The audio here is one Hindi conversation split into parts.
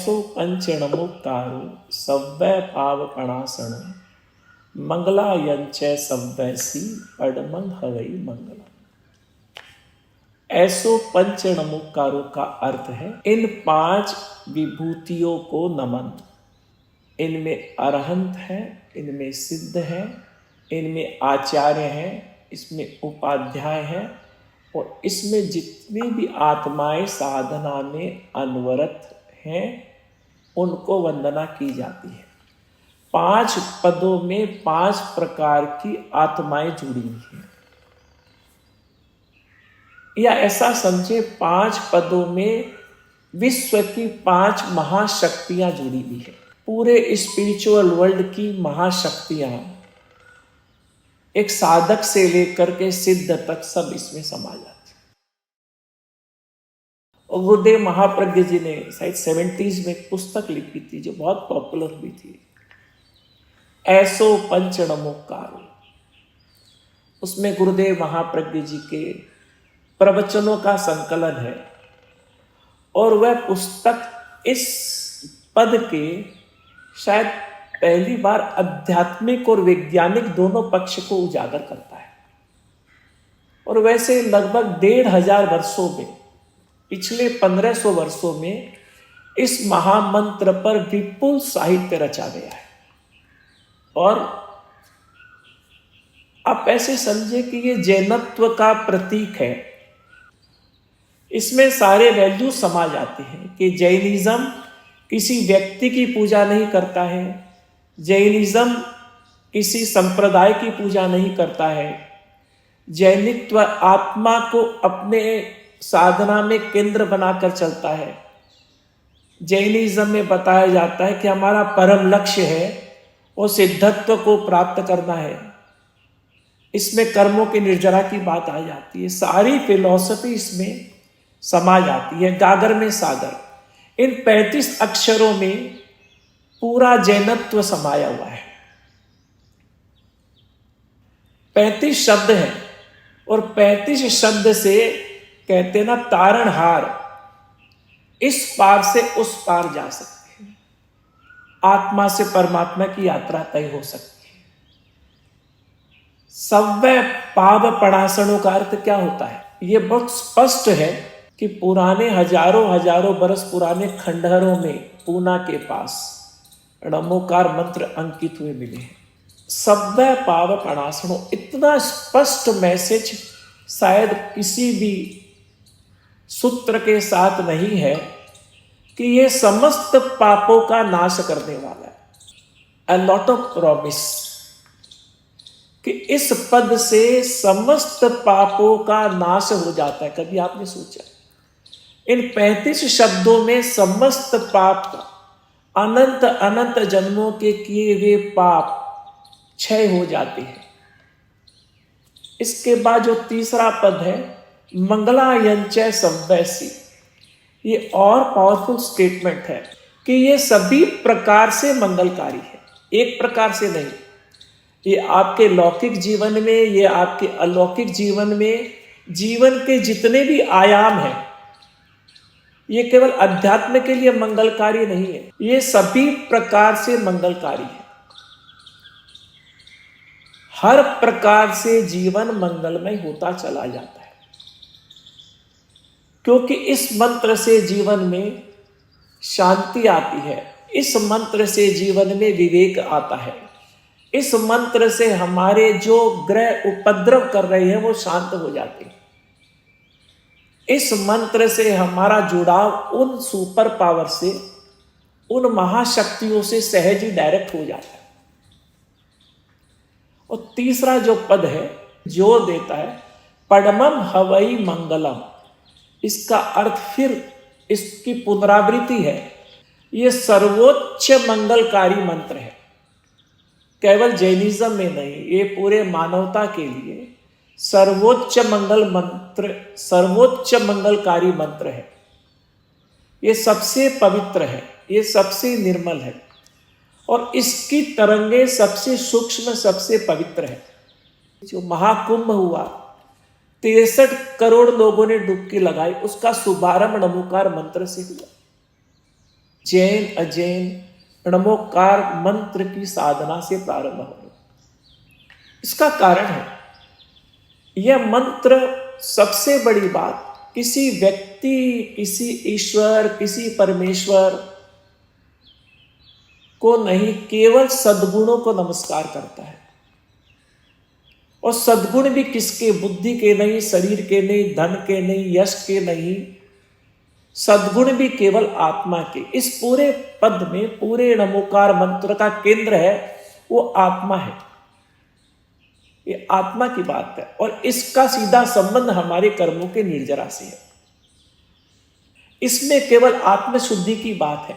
ऐसो पंच नमुक्तारो सव्य पावपणासण मंगला यंचय सव्यसी पडमंग हवई मंगला। ऐसो पंच नमुक्कारों का अर्थ है इन 5 विभूतियों को नमन। इनमें अरहंत है, इनमें सिद्ध है, इनमें आचार्य है, इसमें उपाध्याय है और इसमें जितनी भी आत्माएं साधना में अनवरत हैं उनको वंदना की जाती है। 5 पदों में 5 प्रकार की आत्माएं जुड़ी हुई हैं, या ऐसा समझे 5 पदों में विश्व की 5 महाशक्तियां जुड़ी हुई है। पूरे स्पिरिचुअल वर्ल्ड की महाशक्तियां एक साधक से लेकर के सिद्ध तक सब इसमें समा जाती है। और गुरुदेव महाप्रज्ञ जी ने शायद 70s में एक पुस्तक लिखी थी जो बहुत पॉपुलर हुई थी, ऐसो पंच नमुक्कारो। उसमें गुरुदेव महाप्रज्ञ जी के प्रवचनों का संकलन है और वह पुस्तक इस पद के शायद पहली बार आध्यात्मिक और वैज्ञानिक दोनों पक्ष को उजागर करता है। और वैसे लगभग 1500 वर्षों में, पिछले 1500 वर्षों में इस महामंत्र पर विपुल साहित्य रचा गया है। और आप ऐसे समझे कि ये जैनत्व का प्रतीक है। इसमें सारे वैल्यू समा जाते हैं कि जैनिज्म किसी व्यक्ति की पूजा नहीं करता है, जैनिज्म किसी संप्रदाय की पूजा नहीं करता है, जैनित्व आत्मा को अपने साधना में केंद्र बनाकर चलता है। जैनिज्म में बताया जाता है कि हमारा परम लक्ष्य है वो सिद्धत्व को प्राप्त करना है। इसमें कर्मों की निर्जरा की बात आ जाती है। सारी फिलॉसफी इसमें समा जाती है, गागर में सागर। इन 35 अक्षरों में पूरा जैनत्व समाया हुआ है। 35 शब्द हैं और 35 शब्द से कहते ना तारणहार, इस पार से उस पार जा सकते हैं, आत्मा से परमात्मा की यात्रा तय हो सकती है। सव्य पाव पणासनों का अर्थ क्या होता है? यह बहुत स्पष्ट है कि पुराने हजारों बरस पुराने खंडहरों में पूना के पास नमोकार मंत्र अंकित हुए मिले हैं। सव्य पाव पणासनों, इतना स्पष्ट मैसेज शायद किसी भी सूत्र के साथ नहीं है कि ये समस्त पापों का नाश करने वाला है। अ लॉट ऑफ प्रॉमिस कि इस पद से समस्त पापों का नाश हो जाता है। कभी आपने सोचा इन 35 शब्दों में समस्त पाप, अनंत अनंत जन्मों के किए हुए पाप क्षय हो जाते हैं। इसके बाद जो तीसरा पद है मंगला यंचय सव्यसी, ये और पावरफुल स्टेटमेंट है कि ये सभी प्रकार से मंगलकारी है, एक प्रकार से नहीं। ये आपके लौकिक जीवन में, ये आपके अलौकिक जीवन में, जीवन के जितने भी आयाम हैं, ये केवल अध्यात्म के लिए मंगलकारी नहीं है, ये सभी प्रकार से मंगलकारी है। हर प्रकार से जीवन मंगलमय होता चला जाता है, क्योंकि इस मंत्र से जीवन में शांति आती है, इस मंत्र से जीवन में विवेक आता है, इस मंत्र से हमारे जो ग्रह उपद्रव कर रहे हैं वो शांत हो जाते हैं। इस मंत्र से हमारा जुड़ाव उन सुपर पावर से, उन महाशक्तियों से सहज ही डायरेक्ट हो जाता है। और तीसरा जो पद है जोर देता है पडमम हवई मंगलम, इसका अर्थ फिर इसकी पुनरावृत्ति है। यह सर्वोच्च मंगलकारी मंत्र है, केवल जैनिज्म में नहीं, ये पूरे मानवता के लिए सर्वोच्च मंगल मंत्र, सर्वोच्च मंगलकारी मंत्र है। ये सबसे पवित्र है, ये सबसे निर्मल है और इसकी तरंगे सबसे सूक्ष्म, सबसे पवित्र है। जो महाकुंभ हुआ, 63 करोड़ लोगों ने डुबकी लगाई, उसका शुभारंभ नमोकार मंत्र से हुआ। जैन अजैन नमोकार मंत्र की साधना से प्रारंभ हो। इसका कारण है, यह मंत्र सबसे बड़ी बात किसी व्यक्ति, किसी ईश्वर, किसी परमेश्वर को नहीं, केवल सद्गुणों को नमस्कार करता है। और सद्गुण भी किसके? बुद्धि के नहीं, शरीर के नहीं, धन के नहीं, यश के नहीं, सद्गुण भी केवल आत्मा के। इस पूरे पद में, पूरे नमोकार मंत्र का केंद्र है वो आत्मा है। ये आत्मा की बात है और इसका सीधा संबंध हमारे कर्मों के निर्जरा से है। इसमें केवल आत्मशुद्धि की बात है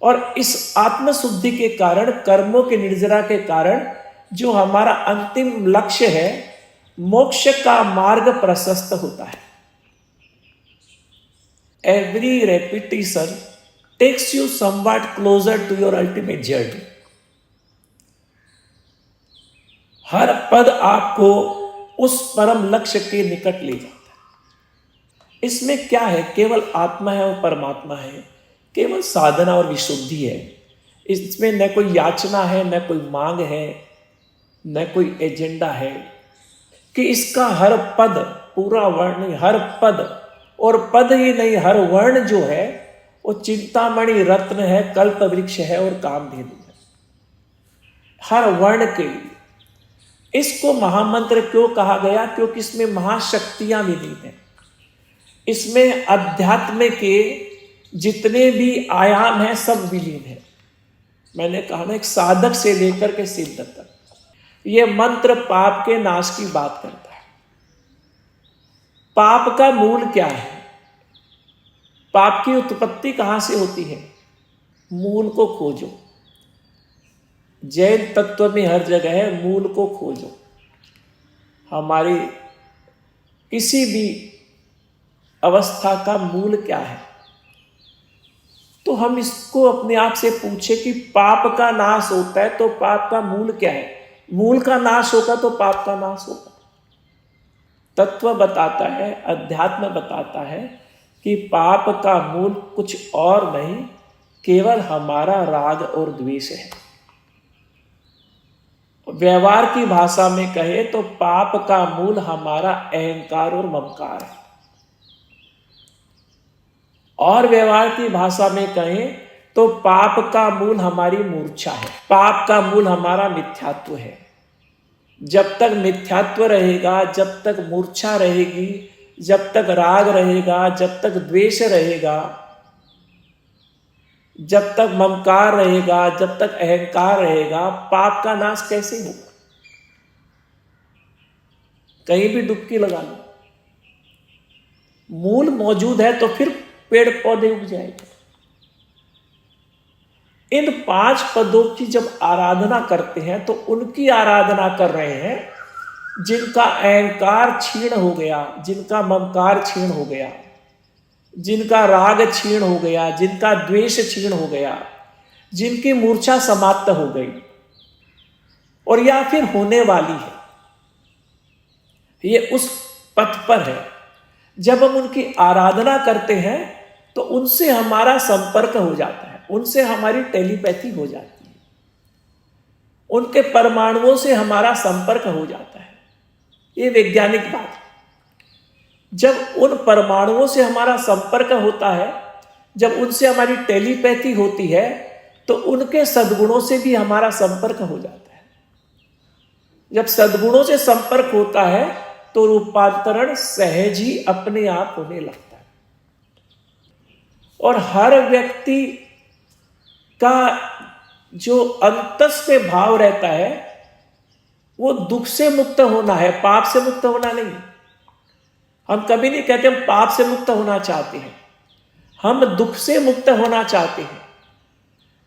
और इस आत्मशुद्धि के कारण, कर्मों के निर्जरा के कारण जो हमारा अंतिम लक्ष्य है, मोक्ष का मार्ग प्रशस्त होता है। Every repetition takes you somewhat closer to your ultimate journey. हर पद आपको उस परम लक्ष्य के निकट ले जाता है। इसमें क्या है? केवल आत्मा है और परमात्मा है, केवल साधना और विशुद्धि है। इसमें न कोई याचना है, न कोई मांग है, न कोई एजेंडा है कि इसका हर पद, पूरा वर्ण नहीं, हर पद, और पद ही नहीं, हर वर्ण जो है वो चिंतामणि रत्न है, कल्प वृक्ष है और कामधेनु है। हर वर्ण के लिए इसको महामंत्र क्यों कहा गया? क्योंकि इसमें महाशक्तियां विलीन हैं। इसमें अध्यात्म के जितने भी आयाम हैं सब विलीन है। मैंने कहा ना, एक साधक से लेकर के सिद्ध तक ये मंत्र पाप के नाश की बात करता है। पाप का मूल क्या है? पाप की उत्पत्ति कहां से होती है? मूल को खोजो। जैन तत्व में हर जगह है, मूल को खोजो। हमारी किसी भी अवस्था का मूल क्या है? तो हम इसको अपने आप से पूछे कि पाप का नाश होता है तो पाप का मूल क्या है? मूल का नाश होगा तो पाप का नाश होगा। तत्व बताता है, अध्यात्म बताता है कि पाप का मूल कुछ और नहीं, केवल हमारा राग और द्वेष है। व्यवहार की भाषा में कहे तो पाप का मूल हमारा अहंकार और ममकार है। और व्यवहार की भाषा में कहें तो पाप का मूल हमारी मूर्छा है। पाप का मूल हमारा मिथ्यात्व है। जब तक मिथ्यात्व रहेगा, जब तक मूर्छा रहेगी, जब तक राग रहेगा, जब तक द्वेष रहेगा, जब तक ममकार रहेगा, जब तक अहंकार रहेगा, पाप का नाश कैसे होगा? कहीं भी डुबकी लगा लो, मूल मौजूद है तो फिर पेड़ पौधे उग जाएंगे। इन 5 पदों की जब आराधना करते हैं तो उनकी आराधना कर रहे हैं जिनका अहंकार क्षीण हो गया, जिनका ममकार क्षीण हो गया, जिनका राग क्षीण हो गया, जिनका द्वेष क्षीण हो गया, जिनकी मूर्छा समाप्त हो गई और या फिर होने वाली है। ये उस पथ पर है। जब हम उनकी आराधना करते हैं तो उनसे हमारा संपर्क हो जाता है, उनसे हमारी टेलीपैथी हो जाती है, उनके परमाणुओं से हमारा संपर्क हो जाता है। ये वैज्ञानिक बात है। जब उन परमाणुओं से हमारा संपर्क होता है, जब उनसे हमारी टेलीपैथी होती है, तो उनके सद्गुणों से भी हमारा संपर्क हो जाता है। जब सद्गुणों से संपर्क होता है तो रूपांतरण सहज ही अपने आप होने लगता है। और हर व्यक्ति का जो अंतस्थ भाव रहता है वो दुख से मुक्त होना है, पाप से मुक्त होना नहीं। हम कभी नहीं कहते हम पाप से मुक्त होना चाहते हैं, हम दुख से मुक्त होना चाहते हैं।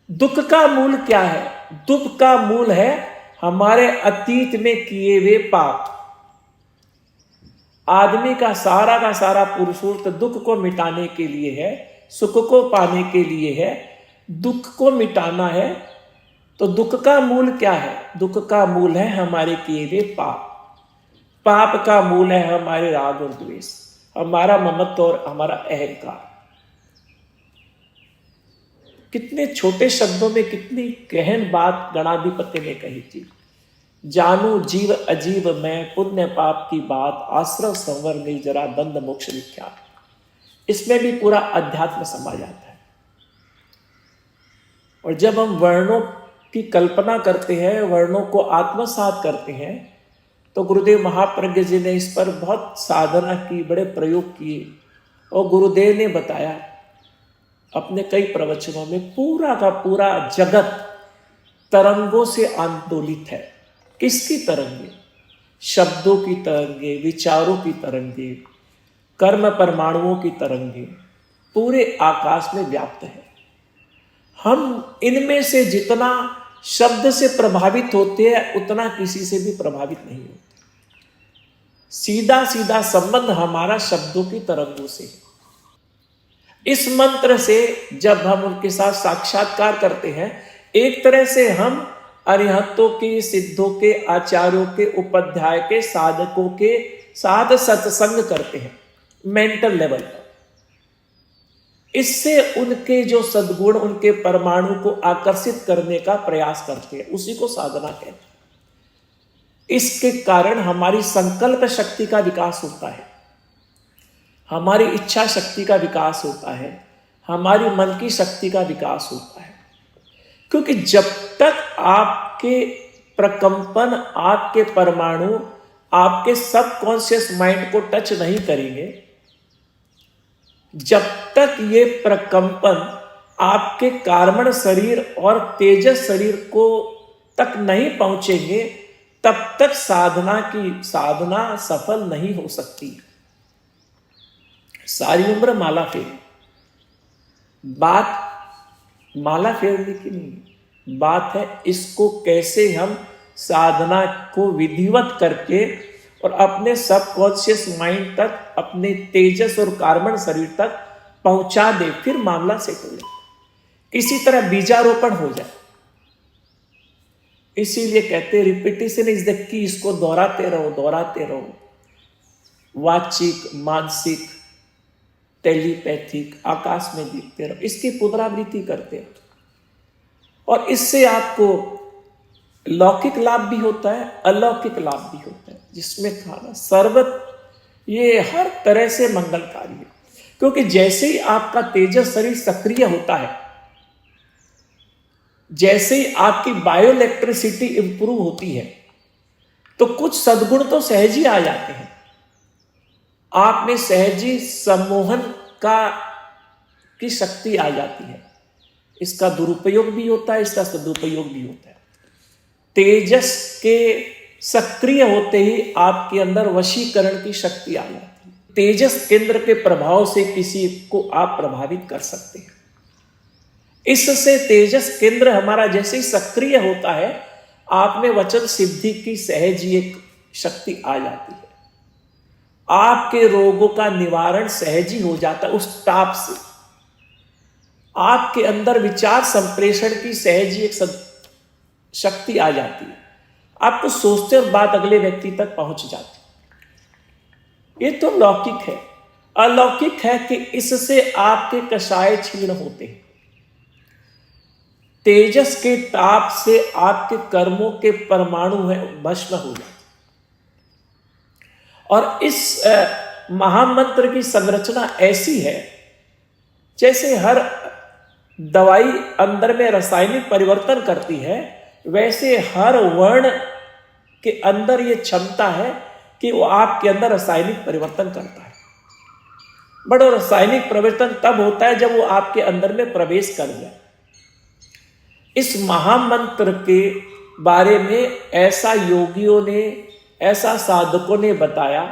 दुख का मूल क्या है? दुख का मूल है हमारे अतीत में किए हुए पाप। आदमी का सारा पुरुषार्थ दुख को मिटाने के लिए है, सुख को पाने के लिए है, दुख को मिटाना है। तो दुख का मूल क्या है? दुख का मूल है हमारे किए हुए पाप। पाप का मूल है हमारे राग और द्वेष, हमारा ममत्व और हमारा अहंकार। कितने छोटे शब्दों में कितनी गहन बात गणाधिपति ने कही थी। जानू जीव अजीव मैं पुण्य पाप की बात, आश्रव संवर निर्जरा बंद मोक्ष विख्यात। इसमें भी पूरा अध्यात्म समा जाता है। और जब हम वर्णों की कल्पना करते हैं, वर्णों को आत्मसात करते हैं, तो गुरुदेव महाप्रज्ञ जी ने इस पर बहुत साधना की, बड़े प्रयोग किए। और गुरुदेव ने बताया अपने कई प्रवचनों में, पूरा का पूरा जगत तरंगों से आंदोलित है। किसकी तरंगे? शब्दों की तरंगे, विचारों की तरंगे, कर्म परमाणुओं की तरंगे पूरे आकाश में व्याप्त है। हम इनमें से जितना शब्द से प्रभावित होते हैं, उतना किसी से भी प्रभावित नहीं होते। सीधा सीधा संबंध हमारा शब्दों की तरंगों से है। इस मंत्र से जब हम उनके साथ साक्षात्कार करते हैं, एक तरह से हम अरिहतों के, सिद्धों के, आचार्यों के, उपाध्याय के, साधकों के साथ सत्संग करते हैं मेंटल लेवल पर। इससे उनके जो सद्गुण, उनके परमाणु को आकर्षित करने का प्रयास करते हैं, उसी को साधना कहते हैं। इसके कारण हमारी संकल्प शक्ति का विकास होता है, हमारी इच्छा शक्ति का विकास होता है, हमारी मन की शक्ति का विकास होता है। क्योंकि जब तक आपके प्रकंपन, आपके परमाणु आपके सबकॉन्शियस माइंड को टच नहीं करेंगे, जब तक ये प्रकंपन आपके कार्बन शरीर और तेजस शरीर को तक नहीं पहुंचेंगे, तब तक साधना सफल नहीं हो सकती। सारी उम्र माला फेरी, बात माला फेरने की नहीं, बात है इसको कैसे हम साधना को विधिवत करके और अपने सबकॉन्शियस माइंड तक, अपने तेजस और कार्बन शरीर तक पहुंचा दे, फिर मामला सेट हो जाए, इसी तरह बीजारोपण हो जाए। इसीलिए कहते रिपीटिशन इज द की, इसको दोहराते रहो, दोहराते रहो। वाचिक, मानसिक, टेलीपैथिक, आकाश में दिखते रहो, इसकी पुनरावृत्ति करते रहो। और इससे आपको लौकिक लाभ भी होता है, अलौकिक लाभ भी होता है, जिसमें खाना सर्वत ये हर तरह से मंगलकारी है। क्योंकि जैसे ही आपका तेजस शरीर सक्रिय होता है, जैसे ही आपकी बायो इलेक्ट्रिसिटी इंप्रूव होती है, तो कुछ सद्गुण तो सहज ही आ जाते हैं। आप में सहजी सम्मोहन की शक्ति आ जाती है। इसका दुरुपयोग भी होता है, इसका सदुपयोग भी होता है। तेजस के सक्रिय होते ही आपके अंदर वशीकरण की शक्ति आ जाती है। तेजस केंद्र के प्रभाव से किसी को आप प्रभावित कर सकते हैं। इससे तेजस केंद्र हमारा जैसे ही सक्रिय होता है, आप में वचन सिद्धि की सहज एक शक्ति आ जाती है। आपके रोगों का निवारण सहज ही हो जाता है उस ताप से। आपके अंदर विचार संप्रेषण की सहज ही एक शक्ति आ जाती है। आप कुछ सोचते और बात अगले व्यक्ति तक पहुंच जाती। ये तो लौकिक है। अलौकिक है कि इससे आपके कषाय क्षीण होते हैं। तेजस के ताप से आपके कर्मों के परमाणु है भस्म हो जाते। और इस महामंत्र की संरचना ऐसी है, जैसे हर दवाई अंदर में रासायनिक परिवर्तन करती है, वैसे हर वर्ण के अंदर ये क्षमता है कि वो आपके अंदर रासायनिक परिवर्तन करता है। बड़ा रासायनिक परिवर्तन तब होता है जब वो आपके अंदर में प्रवेश कर जाए। इस महामंत्र के बारे में ऐसा योगियों ने, ऐसा साधकों ने बताया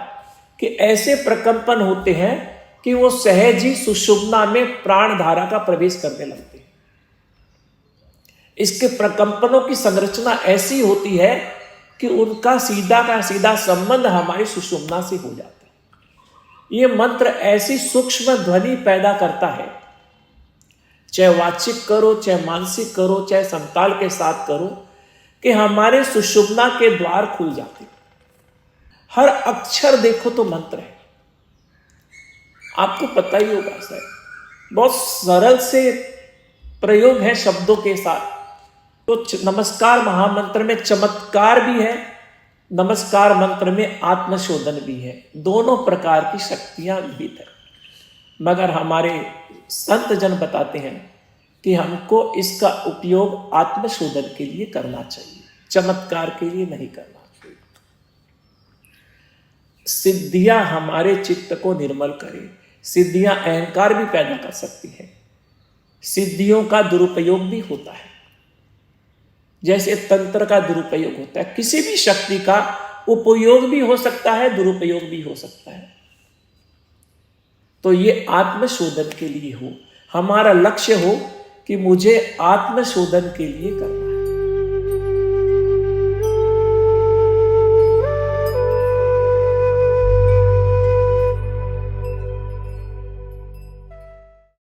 कि ऐसे प्रकंपन होते हैं कि वो सहज ही सुषुम्ना में प्राण धारा का प्रवेश करने लगते हैं। इसके प्रकंपनों की संरचना ऐसी होती है कि उनका सीधा का सीधा संबंध हमारी सुषुम्ना से हो जाता है। ये मंत्र ऐसी सूक्ष्म ध्वनि पैदा करता है, चाहे वाचिक करो, चाहे मानसिक करो, चाहे संताल के साथ करो, कि हमारे सुषुम्ना के द्वार खुल जाते हैं। हर अक्षर देखो तो मंत्र है। आपको पता ही होगा सर, बहुत सरल से प्रयोग है शब्दों के साथ। तो नमस्कार महामंत्र में चमत्कार भी है, नमस्कार मंत्र में आत्मशोधन भी है, दोनों प्रकार की शक्तियां भीतर। मगर हमारे संत जन बताते हैं कि हमको इसका उपयोग आत्मशोधन के लिए करना चाहिए, चमत्कार के लिए नहीं करना चाहिए। सिद्धियां हमारे चित्त को निर्मल करे, सिद्धियां अहंकार भी पैदा कर सकती हैं, सिद्धियों का दुरुपयोग भी होता है। जैसे तंत्र का दुरुपयोग होता है, किसी भी शक्ति का उपयोग भी हो सकता है, दुरुपयोग भी हो सकता है। तो ये आत्मशोधन के लिए हो, हमारा लक्ष्य हो कि मुझे आत्मशोधन के लिए करना।